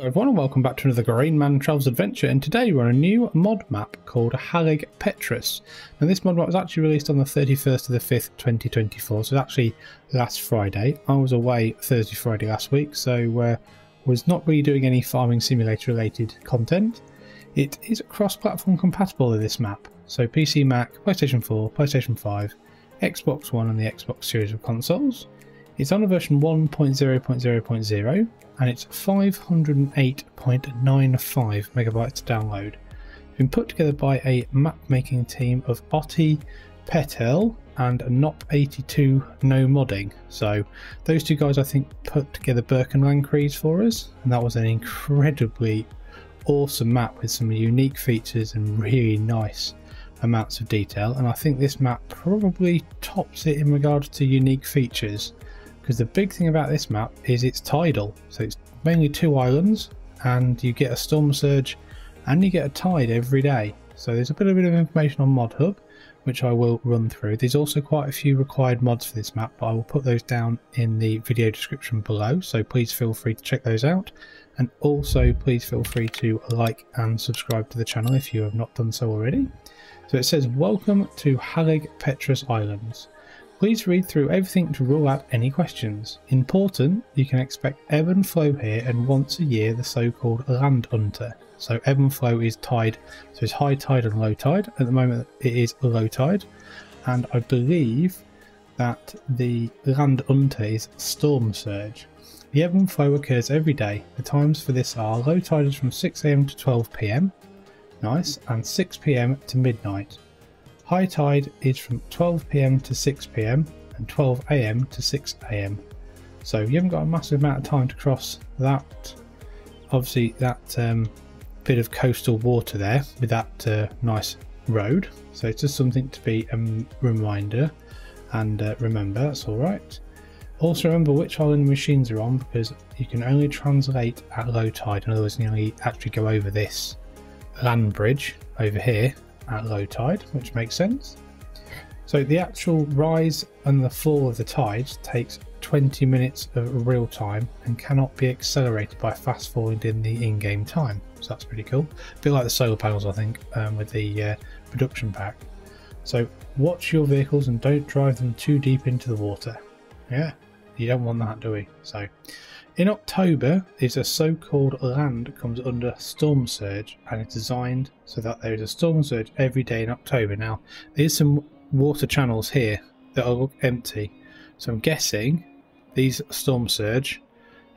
Hello everyone and welcome back to another Grainman Travels adventure, and today we're on a new mod map called Hallig Petrus. Now this mod map was actually released on the 31st of the 5th 2024, so it's actually last Friday. I was away Thursday Friday last week, so was not really doing any farming simulator related content. It is cross-platform compatible with this map, so PC, Mac, PlayStation 4, PlayStation 5, Xbox One and the Xbox series of consoles. It's on a version 1.0.0.0 and it's 508.95 megabytes to download. It's been put together by a map making team of otti-peterle and NOP82 No Modding. So those two guys I think put together Crease for us, and that was an incredibly awesome map with some unique features and really nice amounts of detail, and I think this map probably tops it in regards to unique features. Because the big thing about this map is it's tidal, so it's mainly 2 islands and you get a storm surge and you get a tide every day. So there's a bit of information on Mod Hub which I will run through. There's also quite a few required mods for this map, but I will put those down in the video description below, so please feel free to check those out, and also please feel free to like and subscribe to the channel if you have not done so already. So it says, welcome to Hallig Petrus Islands. Please read through everything to rule out any questions. Important, you can expect ebb and flow here, and once a year the so-called land unter. So ebb and flow is tide, so it's high tide and low tide. At the moment it is low tide, and I believe that the land unter is storm surge. The ebb and flow occurs every day. The times for this are low tide is from 6 AM to 12 PM, nice, and 6 PM to midnight. High tide is from 12 PM to 6 PM and 12 AM to 6 AM. So you haven't got a massive amount of time to cross that, obviously that bit of coastal water there with that nice road. So it's just something to be a reminder and remember, that's alright. Also remember which island machines are on, because you can only translate at low tide. In other words, you can only actually go over this land bridge over here at low tide, which makes sense. So the actual rise and the fall of the tides takes 20 minutes of real time and cannot be accelerated by fast forwarding in the in-game time, so that's pretty cool. A bit like the solar panels I think, with the production pack. So watch your vehicles and don't drive them too deep into the water. Yeah, you don't want that, do we? So in October is a so-called land comes under storm surge, and it's designed so that there is a storm surge every day in October. Now there's some water channels here that look empty, so I'm guessing these storm surge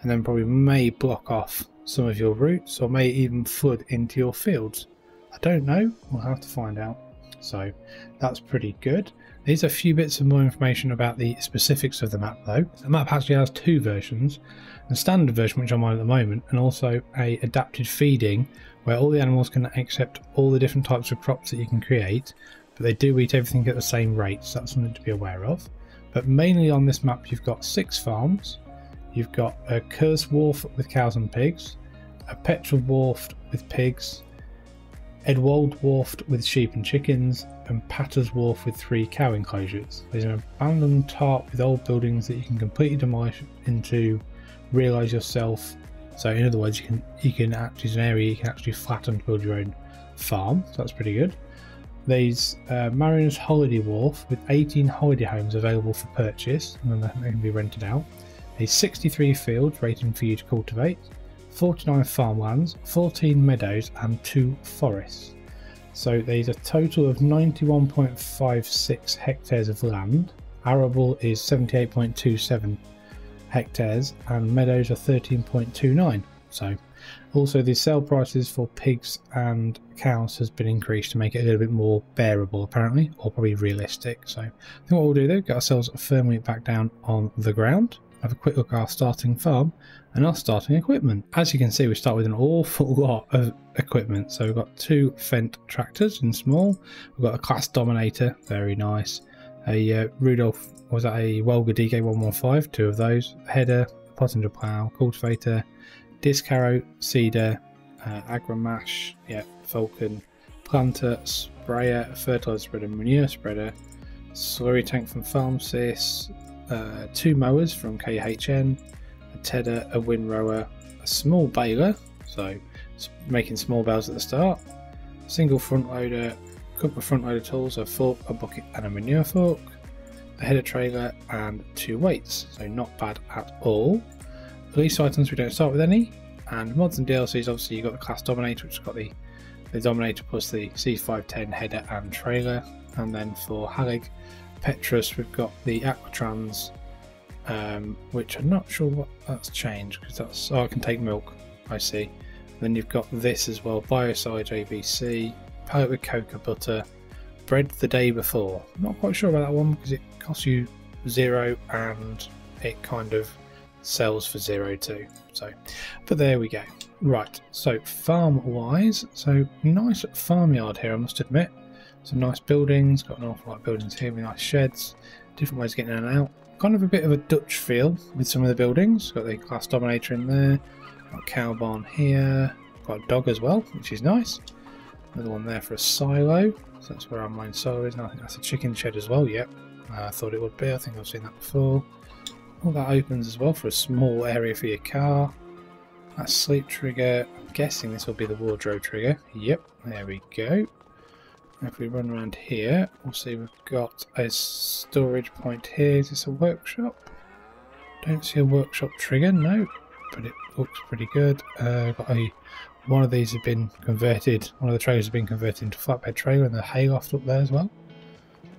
and then probably may block off some of your routes or may even flood into your fields. I don't know, we'll have to find out. So that's pretty good. There's a few bits of more information about the specifics of the map though. The map actually has 2 versions, the standard version which I'm on at the moment, and also a adapted feeding where all the animals can accept all the different types of crops that you can create, but they do eat everything at the same rate, so that's something to be aware of. But mainly on this map you've got 6 farms, you've got a Curse Wharf with cows and pigs, a Petrol Wharf with pigs, Edwold Wharf with sheep and chickens, and Patter's Wharf with 3 cow enclosures. There's an abandoned tarp with old buildings that you can completely demolish into realise yourself. So in other words, you can actually, it's an area you can actually flatten to build your own farm, so that's pretty good. There's Mariner's Holiday Wharf with 18 holiday homes available for purchase, and then they can be rented out. There's 63 fields waiting for you to cultivate, 49 farmlands, 14 meadows and 2 forests. So there's a total of 91.56 hectares of land. Arable is 78.27 hectares and meadows are 13.29. So also the sale prices for pigs and cows has been increased to make it a little bit more bearable apparently, or probably realistic. So I think what we'll do though, get ourselves firmly back down on the ground, have a quick look at our starting farm and our starting equipment. As you can see, we start with an awful lot of equipment. So we've got 2 Fendt tractors in small, we've got a CLAAS Dominator, very nice, a Rudolph, was that a Welger DK115, 2 of those, header, pottinger plough, cultivator, disc harrow, seeder, Agrimash, yeah, Falcon, planter, sprayer, fertilizer spreader, manure spreader, slurry tank from Farmsys, 2 mowers from KHN, a tedder, a windrower, a small baler, So it's making small bales at the start. Single front loader, couple of front loader tools, a fork, a bucket and a manure fork, a header trailer and 2 weights, so not bad at all. Release items, we don't start with any, and mods and DLCs, obviously you've got the CLAAS Dominator, which has got the Dominator plus the C510 header and trailer, and then for Hallig Petrus we've got the Aquatrans, which I'm not sure what that's changed, because that's, oh, I can take milk, I see. Then you've got this as well, Biocide ABC, pallet with cocoa butter, bread the day before. I'm not quite sure about that one because it costs you 0 and it kind of sells for 0 too. So, but there we go. Right, so farm wise, so nice farmyard here, I must admit. Some nice buildings, got an awful lot of buildings here with nice sheds, different ways of getting in and out. Kind of a bit of a Dutch feel with some of the buildings. Got the CLAAS Dominator in there, got a cow barn here, got a dog as well, which is nice. Another one there for a silo, so that's where our main silo is, and I think that's a chicken shed as well. Yep, I thought it would be, I think I've seen that before. All that opens as well for a small area for your car. That sleep trigger, I'm guessing this will be the wardrobe trigger. Yep, there we go. If we run around here, we'll see we've got a storage point here. Is this a workshop? Don't see a workshop trigger, no, but it looks pretty good. One of these have been converted, one of the trailers has been converted into a flatbed trailer, and the hayloft up there as well.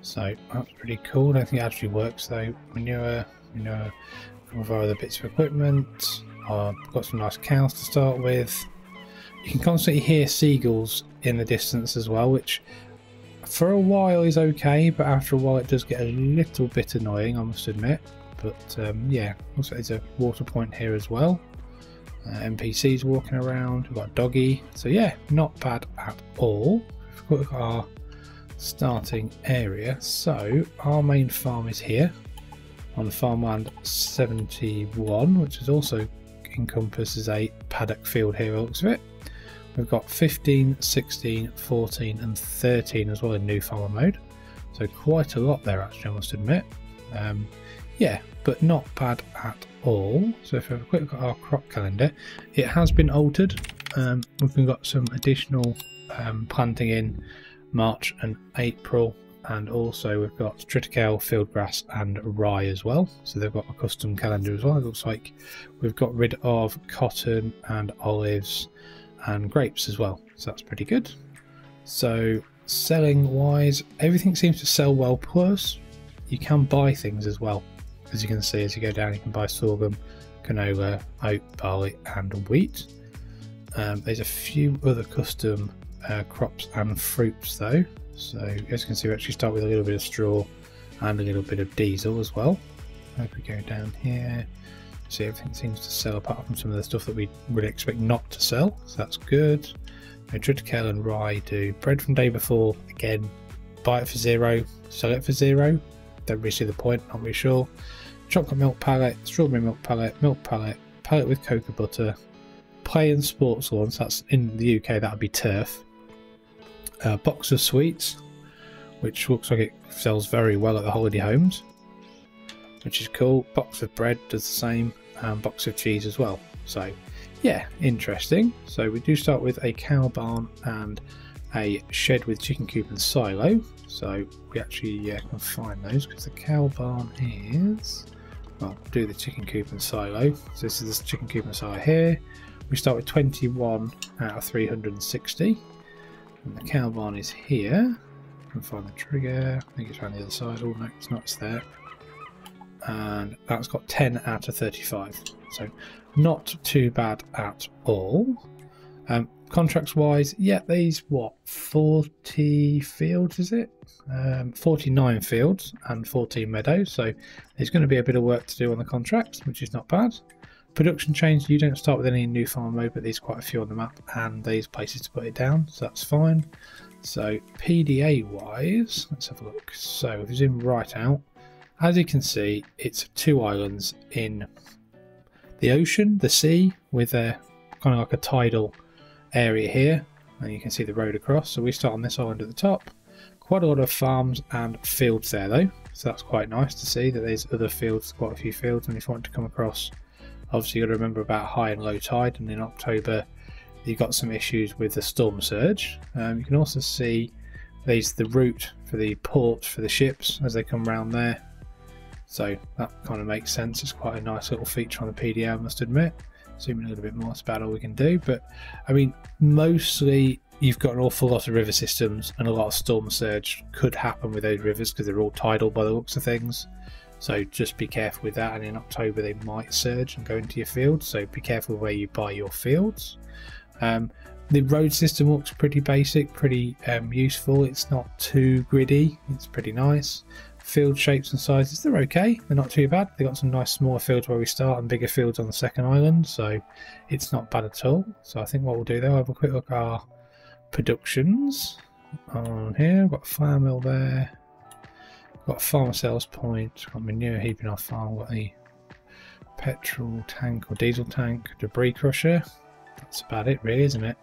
So that's pretty cool. I don't think it actually works though. Manure, some of our other bits of equipment. Got some nice cows to start with. You can constantly hear seagulls in the distance as well, which for a while is okay, but after a while it does get a little bit annoying, I must admit. But yeah, also there's a water point here as well. NPCs walking around, we've got a doggy, so yeah, not bad at all. We've got our starting area, so our main farm is here on farmland 71, which is also encompasses a paddock field here, looks of it. We've got 15, 16, 14 and 13 as well in new farmer mode, so quite a lot there actually, I must admit. Yeah, but not bad at all. So if we have a quick look at our crop calendar, it has been altered. We've got some additional planting in March and April, and also we've got triticale, fieldgrass and rye as well, so they've got a custom calendar as well. It looks like we've got rid of cotton and olives and grapes as well, so that's pretty good. So selling wise, everything seems to sell well, plus you can buy things as well. As you can see, as you go down, you can buy sorghum, canola, oat, barley and wheat. There's a few other custom crops and fruits though, so as you can see we actually start with a little bit of straw and a little bit of diesel as well. If we go down here, see everything seems to sell apart from some of the stuff that we would expect not to sell, so that's good. Triticale and rye do bread from day before, again buy it for 0, sell it for 0, don't really see the point, not really sure. Chocolate milk pallet, strawberry milk pallet, pallet with cocoa butter, play and sports lawns, that's in the UK that would be turf. Box of sweets, which looks like it sells very well at the holiday homes, which is cool. Box of bread does the same, and box of cheese as well. So yeah, interesting. So we do start with a cow barn and a shed with chicken coop and silo. So we actually can find those, because the cow barn is, well, do the chicken coop and silo. So this is the chicken coop and silo here. We start with 21 out of 360. And the cow barn is here. I can find the trigger. I think it's around the other side. Oh no, it's not, it's there. And that's got 10 out of 35. So not too bad at all. Contracts wise, yeah, these what, 40 fields is it? 49 fields and 14 meadows, so there's going to be a bit of work to do on the contracts, which is not bad. Production change, you don't start with any new farm mode, but there's quite a few on the map and these places to put it down, so that's fine. So PDA wise, let's have a look. So if we zoom right out, as you can see, it's 2 islands in the ocean, the sea, with a kind of like a tidal area here, and you can see the road across. So we start on this island at the top. Quite a lot of farms and fields there though, so that's quite nice to see that there's other fields, quite a few fields. And if you want to come across, obviously you've got to remember about high and low tide, and in October you've got some issues with the storm surge. You can also see there's the route for the port for the ships as they come around there. So that kind of makes sense. It's quite a nice little feature on the PDA, I must admit. Zooming a little bit more, that's about all we can do. But I mean, mostly you've got an awful lot of river systems, and a lot of storm surge could happen with those rivers because they're all tidal by the looks of things. So just be careful with that, and in October they might surge and go into your fields, so be careful where you buy your fields. The road system looks pretty basic, pretty useful. It's not too gritty, it's pretty nice. Field shapes and sizes, they're okay, they're not too bad. They've got some nice smaller fields where we start and bigger fields on the second island, so it's not bad at all. So I think what we'll do though, have a quick look at our productions on here. We've got a flour mill there, we've got a farmer sales point, got manure heap in our farm, we've got the petrol tank or diesel tank, debris crusher. That's about it really, isn't it,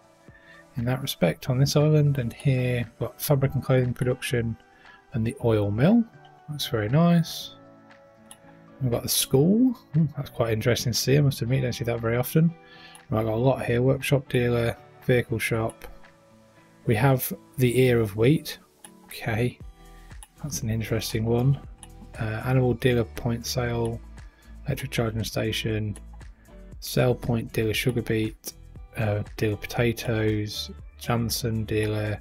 in that respect on this island. And here we've got fabric and clothing production and the oil mill. That's very nice. We've got the school. That's quite interesting to see, I must admit, you don't see that very often. Right, got a lot here. Workshop dealer, vehicle shop. We have the ear of wheat. Okay, that's an interesting one. Animal dealer point sale, electric charging station, sale point dealer sugar beet, dealer potatoes, Janssen dealer,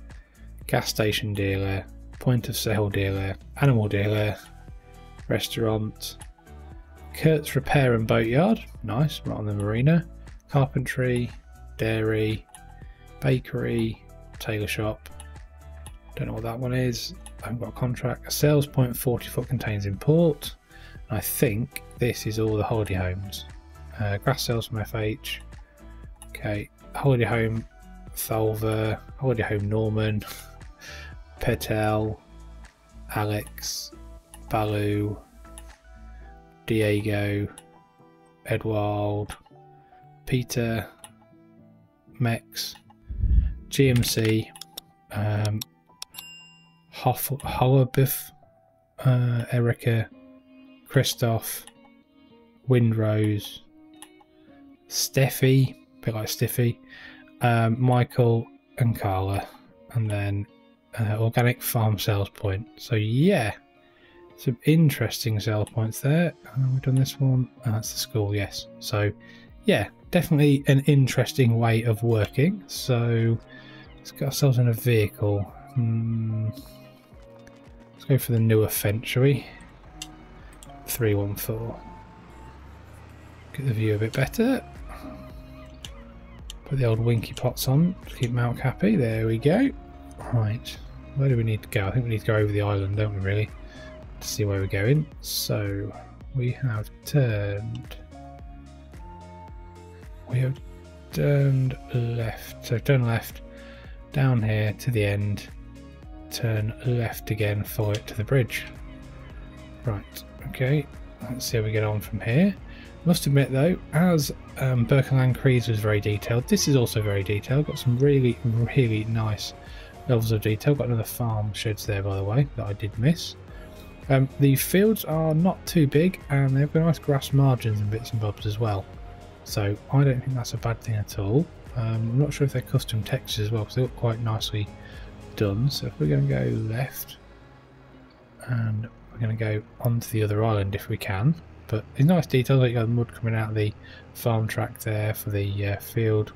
gas station dealer, point of sale dealer, animal dealer, restaurant, Kurt's repair and boatyard, nice, right on the marina, carpentry, dairy, bakery, tailor shop, don't know what that one is, I haven't got a contract, a sales point 40 foot contains import, and I think this is all the holiday homes. Grass sales from FH, okay, holiday home Thalvur, holiday home Norman, Petel, Alex, Balu, Diego, Edward, Peter, Mex, GMC, Hollerbiff, Erica, Christoph, Windrose, Steffi, a bit like Stiffy, Michael and Carla, and then organic farm sales point. So yeah, some interesting sales points there. We've done this one, that's the school, yes. So yeah, definitely an interesting way of working. So let's get ourselves in a vehicle. Let's go for the newer fence, shall we? 314. Get the view a bit better. Put the old winky pots on to keep Malk happy. There we go. Right, where do we need to go? I think we need to go over the island, don't we, really, to see where we're going. So we have turned left. So turn left down here to the end, turn left again, follow it to the bridge. Right, okay, let's see how we get on from here. Must admit though, as Birkenland Crease was very detailed, this is also very detailed. Got some really nice levels of detail. Got another farm sheds there, by the way, that I did miss. The fields are not too big, and they've got nice grass margins and bits and bobs as well. So I don't think that's a bad thing at all. I'm not sure if they're custom textures as well, because they look quite nicely done. So if we're going to go left, and we're going to go onto the other island if we can. But it's nice details, like you got the mud coming out of the farm track there for the field.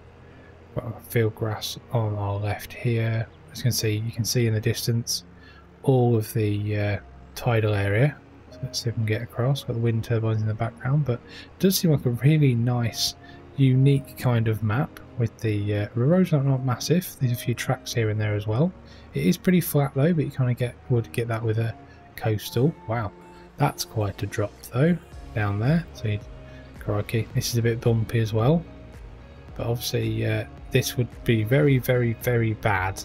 Got field grass on our left here. As you can see in the distance all of the tidal area. So let's see if we can get across. Got the wind turbines in the background, but it does seem like a really nice, unique kind of map with the roads are not massive. There's a few tracks here and there as well. It is pretty flat though, but you kind of would get that with a coastal. Wow, that's quite a drop though down there. So crikey, this is a bit bumpy as well. But obviously this would be very bad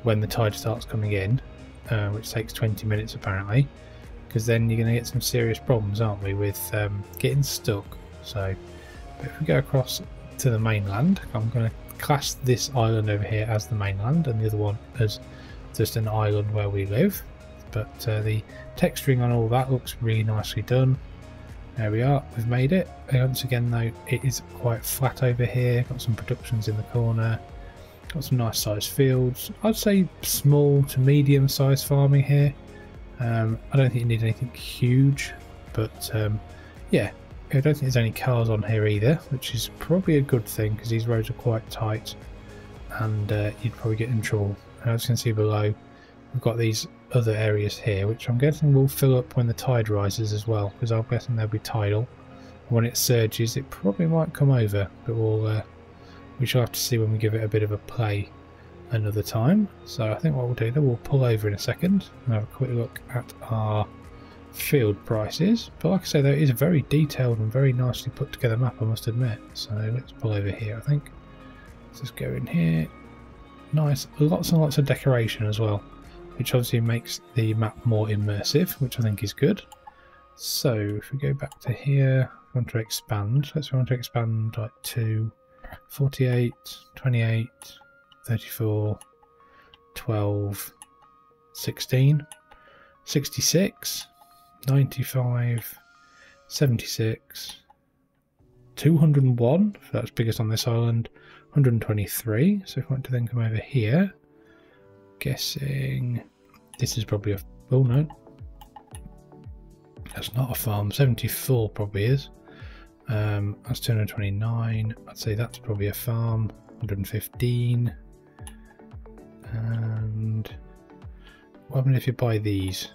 when the tide starts coming in, which takes 20 minutes apparently, because then you're going to get some serious problems, aren't we, with getting stuck. So but if we go across to the mainland, I'm going to class this island over here as the mainland and the other one as just an island where we live. But the texturing on all that looks really nicely done. There we are, we've made it. Once again though, it is quite flat over here. Got some productions in the corner. Got some nice sized fields. I'd say small to medium sized farming here. I don't think you need anything huge, but yeah, I don't think there's any cars on here either, which is probably a good thing because these roads are quite tight and you'd probably get in trouble. And as you can see below, we've got these other areas here, which I'm guessing will fill up when the tide rises as well, because I'm guessing they'll be tidal. When it surges, it probably might come over, but we shall have to see when we give it a bit of a play another time. So I think what we'll do then, we'll pull over in a second and have a quick look at our field prices. But like I say, though, it is a very detailed and very nicely put together map, I must admit. So let's pull over here, I think. Let's just go in here. Nice, lots and lots of decoration as well, which obviously makes the map more immersive, which I think is good. So if we go back to here, we want to expand. Let's want to expand like to 48, 28, 34, 12, 16, 66, 95, 76, 201, if that's biggest on this island, 123. So if we want to then come over here, guessing this is probably a, oh no, that's not a farm. 74 probably is. That's 229. I'd say that's probably a farm. 115. And what happens if you buy these?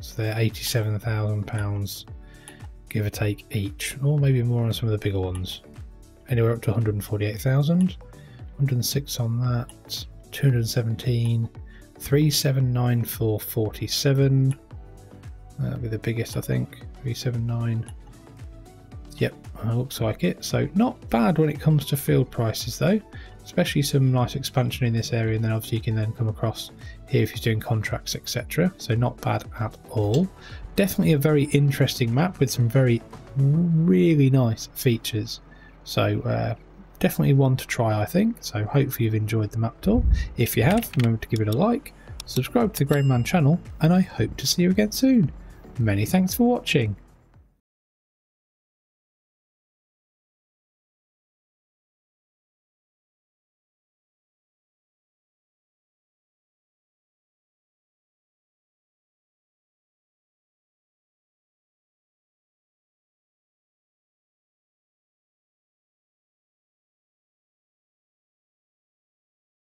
So they're £87,000, give or take each, or maybe more on some of the bigger ones. Anywhere up to 148,000. 106 on that. 217. 379447. That'll be the biggest, I think. 379. Yep, looks like it. So not bad when it comes to field prices though, especially some nice expansion in this area, and then obviously you can then come across here if you're doing contracts, etc. So not bad at all. Definitely a very interesting map with some really nice features. So definitely one to try, I think. So hopefully you've enjoyed the map tour. If you have, remember to give it a like, subscribe to the Grainman channel, and I hope to see you again soon. Many thanks for watching.